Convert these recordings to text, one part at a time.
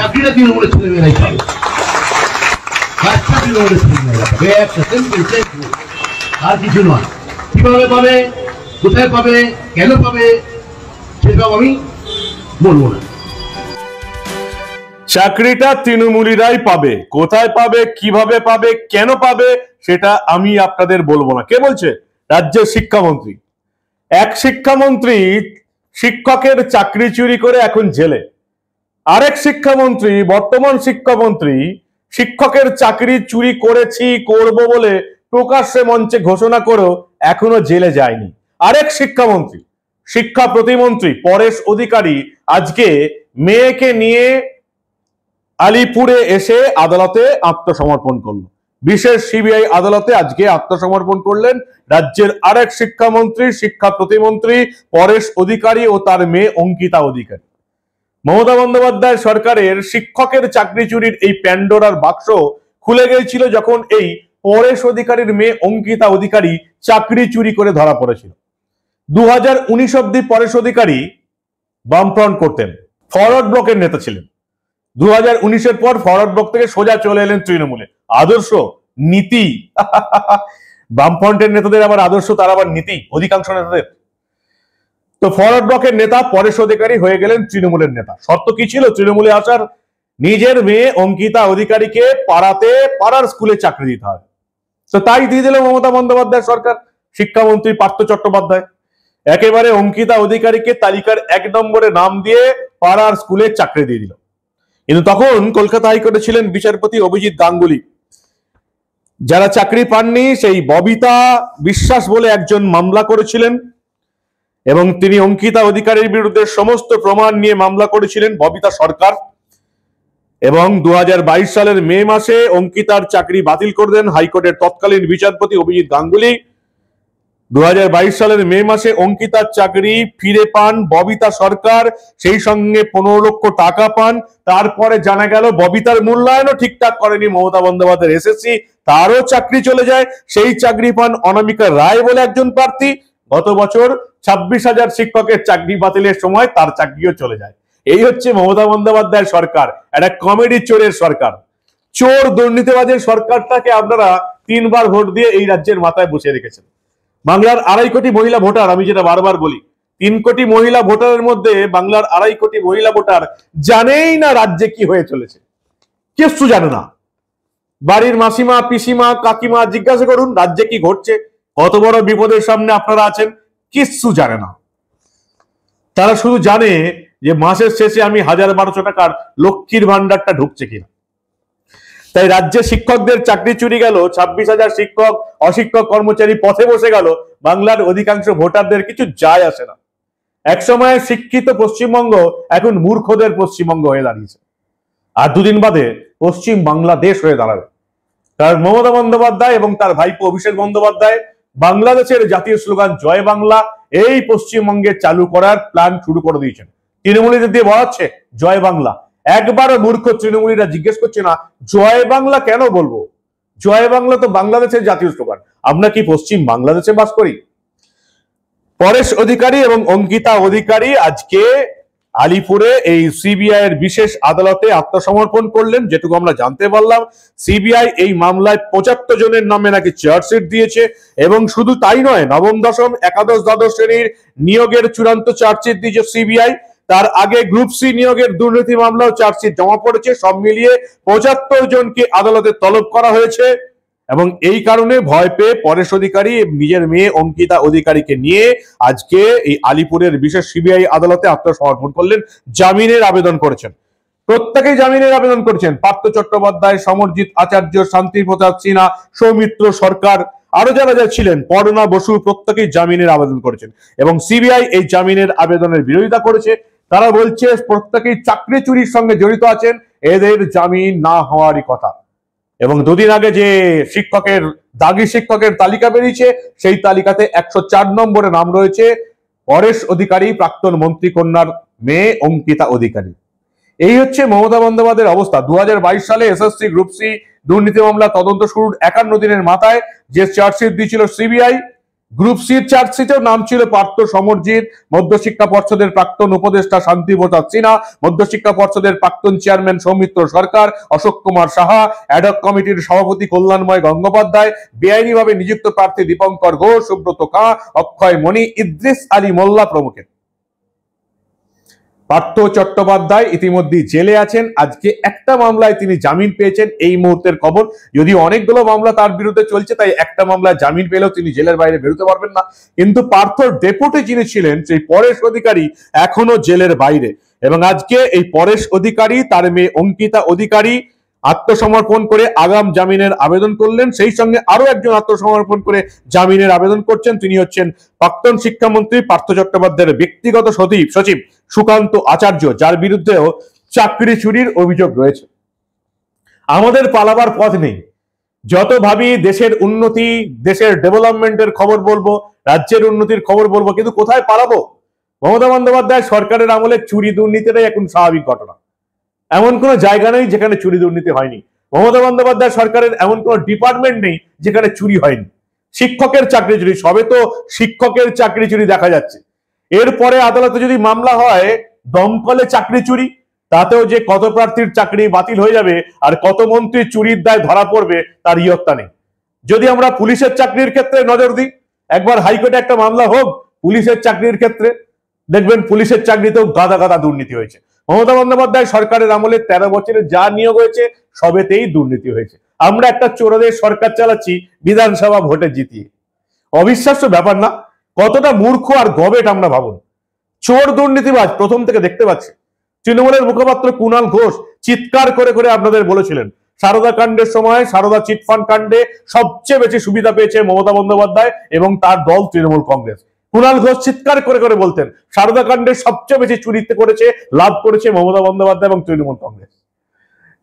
চাকরিটা তৃণমূলের ছেলেমেয়েরাই পাবে, তৃণমূলের ছেলেমেয়েরা পাবে, একটা সিম্পল আর কিছু নয়। কিভাবে পাবে, কোথায় পাবে, কেন পাবে সেসব আমি বলবো না। চাকরিটা তৃণমূলীরাই পাবে, কোথায় পাবে, কিভাবে পাবে, কেন পাবে সেটা আমি আপনাদের বলবো না। কে বলছে? রাজ্যের শিক্ষামন্ত্রী। এক শিক্ষামন্ত্রী শিক্ষকের চাকরি চুরি করে এখন জেলে, আরেক শিক্ষামন্ত্রী, বর্তমান শিক্ষামন্ত্রী, শিক্ষকের চাকরি চুরি করেছি করব বলে প্রকাশ্যে মঞ্চে ঘোষণা করেও এখনো জেলে যায়নি। আরেক শিক্ষামন্ত্রী, শিক্ষা প্রতিমন্ত্রী পরেশ অধিকারী আজকে মেয়েকে নিয়ে আলিপুরে এসে আদালতে আত্মসমর্পণ করল। বিশেষ সিবিআই আদালতে আজকে আত্মসমর্পণ করলেন রাজ্যের আরেক শিক্ষামন্ত্রী, শিক্ষা প্রতিমন্ত্রী পরেশ অধিকারী ও তার মেয়ে অঙ্কিতা অধিকারী। মমতা বন্দ্যোপাধ্যায় সরকারের শিক্ষকের চাকরি চুরির এই প্যান্ডোরার বাক্স খুলে গিয়েছিল যখন এই পরেশ অধিকারীর মেয়ে অঙ্কিতা অধিকারী চাকরি চুরি করে ধরা পড়েছিল। 2019 অব্দি পরেশ অধিকারী বামফ্রন্ট করতেন, ফরওয়ার্ড ব্লকের নেতা ছিলেন। 2019-এর পর ফরওয়ার্ড ব্লক থেকে সোজা চলে এলেন তৃণমূলে। আদর্শ, নীতি বামফ্রন্টের নেতাদের আবার আদর্শ, তার আবার নীতি অধিকাংশ নেতাদের। তো ফরওয়ার্ড ব্লকের নেতা পরেশ অধিকারী হয়ে গেলেন তৃণমূলের নেতা। শর্ত কি ছিল তৃণমূলে আসার? নিজের মেয়ে অঙ্কিতা অধিকারীকে পাড়ার স্কুলে চাকরি দিতে হবে। তো তাই দিয়ে দিল মমতা বন্দ্যোপাধ্যায় সরকার, শিক্ষামন্ত্রী পার্থ চট্টোপাধ্যায় একেবারে অঙ্কিতা অধিকারীকে তালিকার 1 নম্বরে নাম দিয়ে পাড়ার স্কুলে চাকরি দিয়ে দিল। কিন্তু তখন কলকাতা হাইকোর্টে ছিলেন বিচারপতি অভিজিৎ গাঙ্গুলি। যারা চাকরি পাননি সেই ববিতা বিশ্বাস বলে একজন মামলা করেছিলেন এবং তিনি অঙ্কিতা অধিকারীর বিরুদ্ধে সমস্ত প্রমাণ নিয়ে মামলা করেছিলেন ববিতা সরকার। এবং 2022 সালের মে মাসে অঙ্কিতার চাকরি বাতিল করে দেন হাইকোর্টের তৎকালীন বিচারপতি অভিজিৎ গাঙ্গুলি। 2022 সালের মে মাসে অঙ্কিতার চাকরি ফিরে পান ববিতা সরকার, সেই সঙ্গে 15 লক্ষ টাকা পান। তারপরে জানা গেল ববিতার মূল্যায়নও ঠিকঠাক করেনি মমতা বন্দ্যোপাধ্যায়ের এসএসসি, তারও চাকরি চলে যায়। সেই চাকরি পান অনামিকা রায় বলে একজন প্রার্থী। গত বছর 26,000 শিক্ষকের চাকরি বাতিলের সময় তার চাকরিও চলে যায়। এই হচ্ছে মমতা বন্দ্যোপাধ্যায়ের সরকার, একটা কমেডি চোরের সরকার। চোর দুর্নীতিবাজের সরকারটাকে আপনারা 3 বার ভোট দিয়ে এই রাজ্যের মাথায় বসে রেখেছেন। বাংলার 2.5 কোটি মহিলা ভোটার, আমি যেটা বারবার বলি, 3 কোটি মহিলা ভোটারের মধ্যে বাংলার 2.5 কোটি মহিলা ভোটার জানেই না রাজ্যে কি হয়ে চলেছে, কিছু জানে না। বাড়ির মাসিমা, পিসিমা, কাকিমা জিজ্ঞাসা করুন রাজ্যে কি ঘটছে, কত বড় বিপদের সামনে আপনারা আছেন, কিচ্ছু জানে না। তারা শুধু জানে যে মাসের শেষে আমি 1000-1200 টাকার লক্ষ্মীর ভান্ডারটা ঢুকছে কিনা। তাই রাজ্যে শিক্ষকদের চাকরি চুরি গেল, 26,000 শিক্ষক অশিক্ষক কর্মচারী পথে বসে গেল, বাংলার অধিকাংশ ভোটারদের কিছু যায় আসে না। একসময় শিক্ষিত পশ্চিমবঙ্গ এখন মূর্খদের পশ্চিমবঙ্গ হয়ে দাঁড়িয়েছে, আর 2 দিন বাদে পশ্চিম বাংলাদেশ হয়ে দাঁড়াবে। কারণ মমতা বন্দ্যোপাধ্যায় এবং তার ভাইপো অভিষেক বন্দ্যোপাধ্যায় বাংলাদেশের জাতীয় স্লোগান জয় বাংলা এই পশ্চিমবঙ্গে চালু করার প্ল্যান শুরু করে দিয়েছেন। তৃণমূলীদের দিয়ে বলাচ্ছে জয় বাংলা। একবারও মূর্খ তৃণমূলীরা জিজ্ঞেস করছে না জয় বাংলা কেন বলবো, জয় বাংলা তো বাংলাদেশের জাতীয় স্লোগান, আমরা কি পশ্চিম বাংলাদেশে বাস করি? পরেশ অধিকারী এবং অঙ্কিতা অধিকারী আজকে আলিপুরে এই সিবিআই এর বিশেষ আদালতে আত্মসমর্পণ করলেন। যেটুকু আমরা জানতে পারলাম, সিবিআই এই মামলায় 75 জনের নামে নাকি চার্জশিট দিয়েছে। এবং শুধু তাই নয়, নবম দশম একাদশ দ্বাদশ শ্রেণীর নিয়োগের চূড়ান্ত চার্জশিট দিয়েছে সিবিআই। তার আগে গ্রুপ সি নিয়োগের দুর্নীতি মামলাও চার্জশিট জমা পড়েছে। সব মিলিয়ে 75 জনকে আদালতে তলব করা হয়েছে। এবং এই কারণে ভয় পেয়ে পরেশ অধিকারী নিজের মেয়ে অঙ্কিতা অধিকারীকে নিয়ে আজকে এই আলিপুরের বিশেষ সিবিআই আদালতে আত্মসমর্পণ করলেন, জামিনের আবেদন করেছেন। প্রত্যেকেই জামিনের আবেদন করেছেন, পার্থ চট্টোপাধ্যায়, সমরজিৎ আচার্য, শান্তি প্রসাদ সিনহা, সৌমিত্র সরকার, আরো যারা ছিলেন, পর্ণা বসু, প্রত্যেকেই জামিনের আবেদন করেছেন। এবং সিবিআই এই জামিনের আবেদনের বিরোধিতা করেছে। তারা বলছে প্রত্যেকেই চাকরি চুরির সঙ্গে জড়িত আছেন, এদের জামিন না হওয়ারই কথা। এবং 2 দিন আগে যে দাগি শিক্ষকের তালিকা বেরিয়েছে, সেই তালিকাতে 104 নম্বরে নাম রয়েছে পরেশ অধিকারী, প্রাক্তন মন্ত্রী কন্যার মেয়ে অঙ্কিতা অধিকারী। এই হচ্ছে মমতা বন্দ্যোপাধ্যায়ের অবস্থা। 2022 সালে এসএসসি গ্রুপ সি দুর্নীতি মামলা তদন্ত শুরুর 51 দিনের মাথায় যে চার্জশিট দিয়েছিল সিবিআই, গ্রুপ সির চার্জশিটেও নাম ছিল পার্থ সমরজিৎ, মধ্যশিক্ষা পর্ষদের প্রাক্তন উপদেষ্টা শান্তি প্রসাদ সিনহা, মধ্যশিক্ষা পর্ষদের প্রাক্তন চেয়ারম্যান সৌমিত্র সরকার, অশোক কুমার সাহা, অ্যাডক কমিটির সভাপতি কল্যাণময় গঙ্গোপাধ্যায়, বেআইনিভাবে নিযুক্ত প্রার্থী দীপঙ্কর ঘোষ, সুব্রত খাঁ, অক্ষয় মণি, ইদ্রিস আলী মোল্লা প্রমুখের। পার্থ চট্টোপাধ্যায় ইতিমধ্যে জেলে আছেন। আজকে একটা মামলায় তিনি জামিন পেয়েছেন, এই মুহূর্তের খবর। যদি অনেকগুলো মামলা তার বিরুদ্ধে চলছে, তাই একটা মামলায় জামিন পেলেও তিনি জেলের বাইরে বেরোতে পারবেন না। কিন্তু পার্থর ডেপুটি যিনি ছিলেন সেই পরেশ অধিকারী এখনো জেলের বাইরে, এবং আজকে এই পরেশ অধিকারী তার মেয়ে অঙ্কিতা অধিকারী আত্মসমর্পণ করে আগাম জামিনের আবেদন করলেন। সেই সঙ্গে আরো একজন আত্মসমর্পণ করে জামিনের আবেদন করছেন, তিনি হচ্ছেন প্রাক্তন শিক্ষামন্ত্রী পার্থ চট্টোপাধ্যায়ের ব্যক্তিগত সচিব সুকান্ত আচার্য, যার বিরুদ্ধেও চাকরি চুরির অভিযোগ রয়েছে। আমাদের পালাবার পথ নেই। যত ভাবি দেশের উন্নতি, দেশের ডেভেলপমেন্টের খবর বলবো, রাজ্যের উন্নতির খবর বলবো, কিন্তু কোথায় পালাবো? মমতা বন্দ্যোপাধ্যায় সরকারের আমলে চুরি দুর্নীতিটাই এখন স্বাভাবিক ঘটনা। এমন কোনো জায়গা নেই যেখানে চুরি দুর্নীতি হয়নি। মমতা বন্দ্যোপাধ্যায় সরকারের এমন কোনো ডিপার্টমেন্ট নেই যেখানে চুরি হয়নি। শিক্ষকের চাকরি চুরি, সবে তো শিক্ষকের চাকরি চুরি দেখা যাচ্ছে। এরপরে আদালতে যদি মামলা হয় দমকলে চাকরি চুরি, তাতেও যে কত প্রার্থীর চাকরি বাতিল হয়ে যাবে আর কত মন্ত্রী চুরির দায় ধরা পড়বে তার ইয়ত্তা নেই। যদি আমরা পুলিশের চাকরির ক্ষেত্রে নজর দিই, একবার হাইকোর্টে একটা মামলা হোক পুলিশের চাকরির ক্ষেত্রে, দেখবেন পুলিশের চাকরিতেও গাদা গাদা দুর্নীতি হয়েছে। মমতা বন্দ্যোপাধ্যায় সরকারের আমলে 13 বছরে যা নিয়োগ হয়েছে সবেতেই দুর্নীতি হয়েছে। আমরা একটা চোরদের সরকার চালাচ্ছি বিধানসভা ভোটে জিতিয়ে। অবিশ্বাস্য ব্যাপার না? কতটা মূর্খ আর গবেট আমরা ভাবুন। চোর দুর্নীতিবাজ প্রথম থেকে দেখতে পাচ্ছি। তৃণমূলের মুখপাত্র কুণাল ঘোষ চিৎকার করে করে আপনাদের বলেছিলেন সারদা কাণ্ডের সময়, সারদা চিটফান্ড কাণ্ডে সবচেয়ে বেশি সুবিধা পেয়েছে মমতা বন্দ্যোপাধ্যায় এবং তার দল তৃণমূল কংগ্রেস। কুণাল ঘোষ চিৎকার করে করে বলতেন সারদা কাণ্ডের সবচেয়ে বেশি চুরিতে করেছে, লাভ করেছে মমতা বন্দ্যোপাধ্যায় এবং তৃণমূল কংগ্রেস।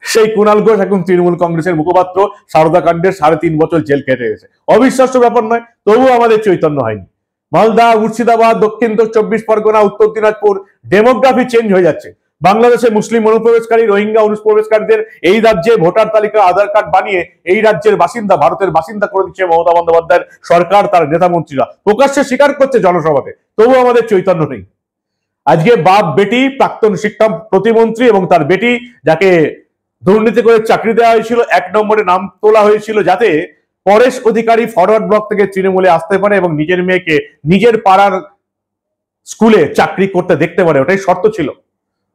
সেই কুণাল ঘোষ এখন তৃণমূল কংগ্রেসের মুখপাত্র, সারদা কাণ্ডের 3.5 বছর জেল কেটে গেছে। অবিশ্বাস্য ব্যাপার নয়? তবুও আমাদের চৈতন্য হয়নি। মালদা, মুর্শিদাবাদ, দক্ষিণ 24 পরগনা, উত্তর দিনাজপুর, ডেমোগ্রাফি চেঞ্জ হয়ে যাচ্ছে। বাংলাদেশে মুসলিম অনুপ্রবেশকারী, রোহিঙ্গা অনুপ্রবেশকারীদের এই রাজ্যে ভোটার তালিকা আধার কার্ড বানিয়ে এই রাজ্যের বাসিন্দা, ভারতের বাসিন্দা করে দিচ্ছে মমতা বন্দ্যোপাধ্যায়ের সরকার, তার নেতা মন্ত্রীরা প্রকাশ্যে স্বীকার করছে জনসভাতে। তবুও আমাদের চৈতন্য নেই। আজকে বাপ বেটি, প্রাক্তন শিক্ষা প্রতিমন্ত্রী এবং তার বেটি, যাকে দুর্নীতি করে চাকরি দেওয়া হয়েছিল, 1 নম্বরে নাম তোলা হয়েছিল যাতে পরেশ অধিকারী ফরওয়ার্ড ব্লক থেকে তৃণমূলে আসতে পারে এবং নিজের মেয়েকে নিজের পাড়ার স্কুলে চাকরি করতে দেখতে পারে, ওটাই শর্ত ছিল।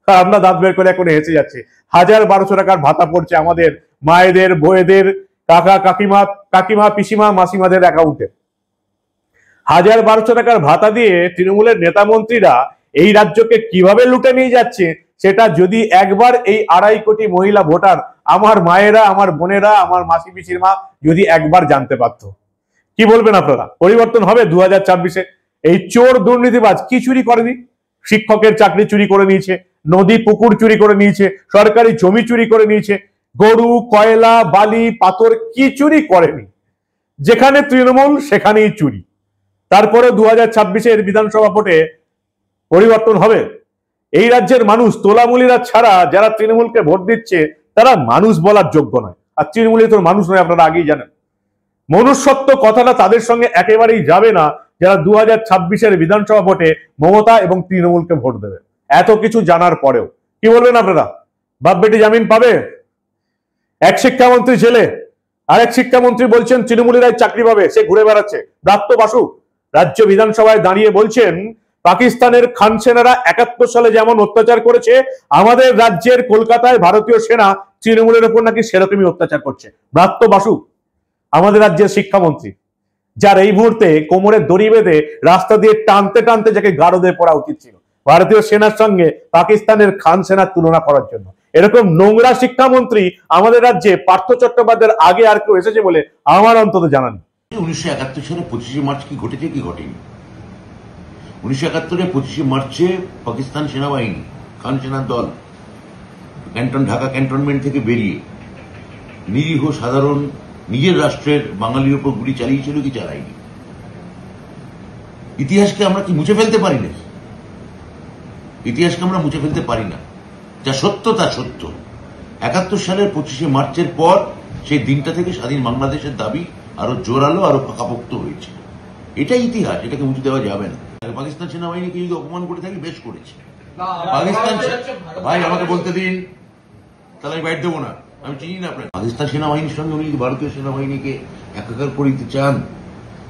আমরা দাঁত বের করে এখন হেসে যাচ্ছি। 1000-1200 টাকার ভাতা পড়ছে আমাদের মায়েদের, বউয়েদের, কাকিমা, পিসিমা, মাসিমাদের অ্যাকাউন্টে। 1000-1200 টাকার ভাতা দিয়ে তৃণমূলের নেতা মন্ত্রীরা এই রাজ্যকে কিভাবে লুটে নিয়ে যাচ্ছে সেটা যদি একবার এই 2.5 কোটি মহিলা ভোটার, আমার মায়েরা, আমার বোনেরা, আমার মাসি পিসির মা যদি একবার জানতে পারতো। কি বলবেন আপনারা? পরিবর্তন হবে 2024-এ? এই চোর দুর্নীতিবাজ কি চুরি করেনি? শিক্ষকের চাকরি চুরি করে নিয়েছে, নদী পুকুর চুরি করে নিয়েছে, সরকারি জমি চুরি করে নিয়েছে, গরু, কয়লা, বালি, পাথর কি চুরি করেনি? যেখানে তৃণমূল সেখানেই চুরি। তারপরে 2026-এর বিধানসভা ভোটে পরিবর্তন হবে। এই রাজ্যের মানুষ তোলামুলিরা ছাড়া যারা তৃণমূলকে ভোট দিচ্ছে তারা মানুষ বলার যোগ্য নয়। আর তৃণমূলী তো মানুষ নয়, আপনারা আগেই জানেন। মনুষ্যত্ব কথাটা তাদের সঙ্গে একেবারেই যাবে না যারা 2026-এর বিধানসভা ভোটে মমতা এবং তৃণমূলকে ভোট দেবে। এত কিছু জানার পরেও কি বলবেন আপনারা? বাপ বেটি জামিন পাবে? এক শিক্ষামন্ত্রী জেলে, আরেক শিক্ষামন্ত্রী বলছেন তৃণমূলীরাই চাকরি পাবে, সে ঘুরে বেড়াচ্ছে। ব্রাত্য বাসু রাজ্য বিধানসভায় দাঁড়িয়ে বলছেন পাকিস্তানের খান সেনারা 71 সালে যেমন অত্যাচার করেছে, আমাদের রাজ্যের কলকাতায় ভারতীয় সেনা তৃণমূলের উপর নাকি সেরকমই অত্যাচার করছে। ব্রাত্য বাসু আমাদের রাজ্যের শিক্ষামন্ত্রী, যার এই মুহূর্তে কোমরে দড়ি বেঁধে রাস্তা দিয়ে টানতে টানতে যাকে গারদে পড়া উচিত ছিল ভারতীয় সেনার সঙ্গে পাকিস্তানের খান সেনার তুলনা করার জন্য। এরকম নোংরা শিক্ষামন্ত্রী আমাদের রাজ্যে পার্থ চট্টোপাধ্যায়ের আগে আর কেউ এসেছে বলে আমার অন্তত জানা নেই। 1971 সালে 25শে মার্চ কি ঘটেছে কি ঘটেনি? 1971-এ 25শে মার্চে পাকিস্তান সেনাবাহিনী, খান সেনার দল ঢাকা ক্যান্টনমেন্ট থেকে বেরিয়ে নিরীহ সাধারণ নিজের রাষ্ট্রের বাঙালির উপর গুলি চালিয়েছিল কি চালায়নি? ইতিহাসকে আমরা কি মুছে ফেলতে পারি না? ইতিহাসকে আমরা মুছে ফেলতে পারি না। যা সত্য তা সত্য। 71 সালের 25শে মার্চের পর সেই দিনটা থেকে স্বাধীন বাংলাদেশের দাবি আরো জোরালো, আরো পাকাপোক্ত হয়েছিল। এটাই ইতিহাস, এটাকে মুছে দেওয়া যাবে না। পাকিস্তান সেনাবাহিনীকে যদি অপমান করে থাকি, বেশ করেছে। পাকিস্তান ভাই আমাকে বলতে দিন, তাহলে আমি বাইট দেবো না, আমি চিনি না আপনাকে। পাকিস্তান সেনাবাহিনীর সঙ্গে উনি ভারতীয় সেনাবাহিনীকে একাকার করে দিতে চান,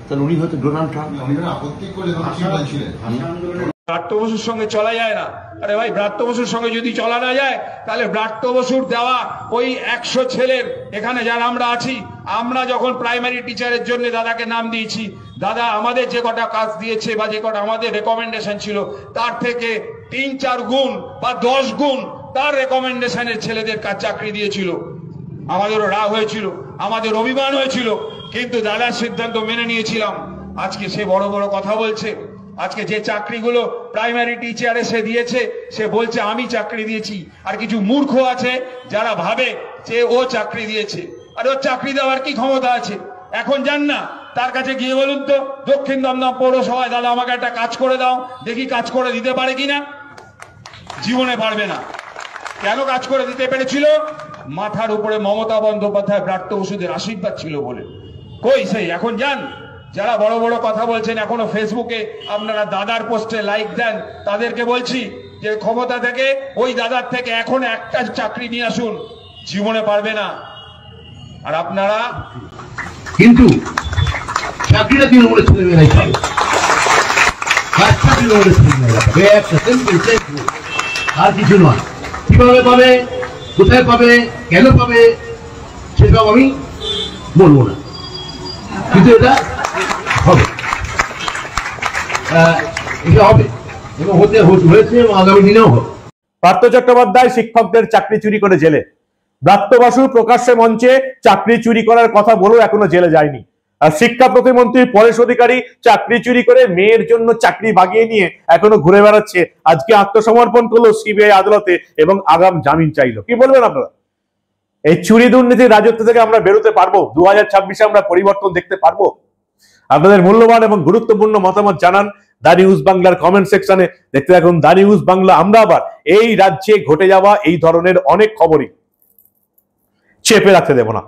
তাহলে উনি হয়তো ডোনাল্ড ট্রাম্প। ব্রাত্য বসুর সঙ্গে চলা যায় না। আরে ভাই, ব্রাত্য বসুর সঙ্গে যদি চলা না যায়, তাহলে ব্রাত্য বসুর দেওয়া ওই 100 ছেলের, এখানে যারা আমরা আছি, আমরা যখন প্রাইমারি টিচারের জন্য দাদাকে নাম দিয়েছি, দাদা আমাদের যে কটা কাজ দিয়েছে বা যে কটা আমাদের রেকমেন্ডেশন ছিল, তার থেকে 3-4 গুণ বা 10 গুণ তার রেকমেন্ডেশনের ছেলেদের কাজ চাকরি দিয়েছিল। আমাদেরও রাগ হয়েছিল, আমাদের অভিমান হয়েছিল, কিন্তু দাদার সিদ্ধান্ত মেনে নিয়েছিলাম। আজকে সে বড় বড় কথা বলছে। আজকে যে চাকরিগুলো প্রাইমারি টিচারে সে দিয়েছে, সে বলছে আমি চাকরি দিয়েছি। আর কিছু মূর্খ আছে যারা ভাবে যে ও চাকরি দিয়েছে। আর ওর চাকরি দেওয়ার কি ক্ষমতা আছে? এখন যান না তার কাছে গিয়ে বলুন তো, দক্ষিণ দমদম পৌরসভায় দাদা আমাকে একটা কাজ করে দাও, দেখি কাজ করে দিতে পারে কিনা। জীবনে পারবে না। কেন কাজ করে দিতে পেরেছিল? মাথার উপরে মমতা বন্দ্যোপাধ্যায়, ব্রাত্য বসুদের আশীর্বাদ ছিল বলে। কই সেই? এখন যান, যারা বড় বড় কথা বলছেন, এখনো ফেসবুকে আপনারা দাদার পোস্টে লাইক দেন, তাদেরকে বলছি যে ক্ষমতা থেকে ওই দাদার থেকে এখন একটা চাকরি নিয়ে আসুন, জীবনে পারবে না। আর আপনারা কিন্তু চাকরিটা তৃণমূলের ছেলেমেয়েরাই পাবে, কাজটা তৃণমূলের ছেলেমেয়েরা পাবে। একটা সিম্পল আর কিছু নয়। কিভাবে পাবে, কোথায় পাবে, কেন পাবে, সেসব আমি বলবো না, কিন্তু এটা হবে, এটা হবে এবং হয়েছে এবং আগামী দিনেও হবে। পার্থ চট্টোপাধ্যায় শিক্ষকদের চাকরি চুরি করে জেলে, ব্রাত্য বসু প্রকাশ্যে মঞ্চে চাকরি চুরি করার কথা বলেও এখনো জেলে যায়নি। আর শিক্ষা প্রতিমন্ত্রী পরেশ অধিকারী চাকরি চুরি করে মেয়ের জন্য চাকরি বাগিয়ে নিয়ে এখনো ঘুরে বেড়াচ্ছে। আজকে আত্মসমর্পণ করলো সিবিআই আদালতে এবং আগাম জামিন চাইলো। কি বলবেন আপনারা? এই চুরি দুর্নীতির রাজত্ব থেকে আমরা বেরোতে পারবো? 2026-এ আমরা পরিবর্তন দেখতে পারবো? আপনাদের মূল্যবান এবং গুরুত্বপূর্ণ মতামত জানান দা নিউজ বাংলার কমেন্ট সেকশনে। দেখতে থাকুন দা নিউজ বাংলা। আমরা আবার এই রাজ্যে ঘটে যাওয়া এই ধরনের অনেক খবরই চেপে রাখতে দেব না।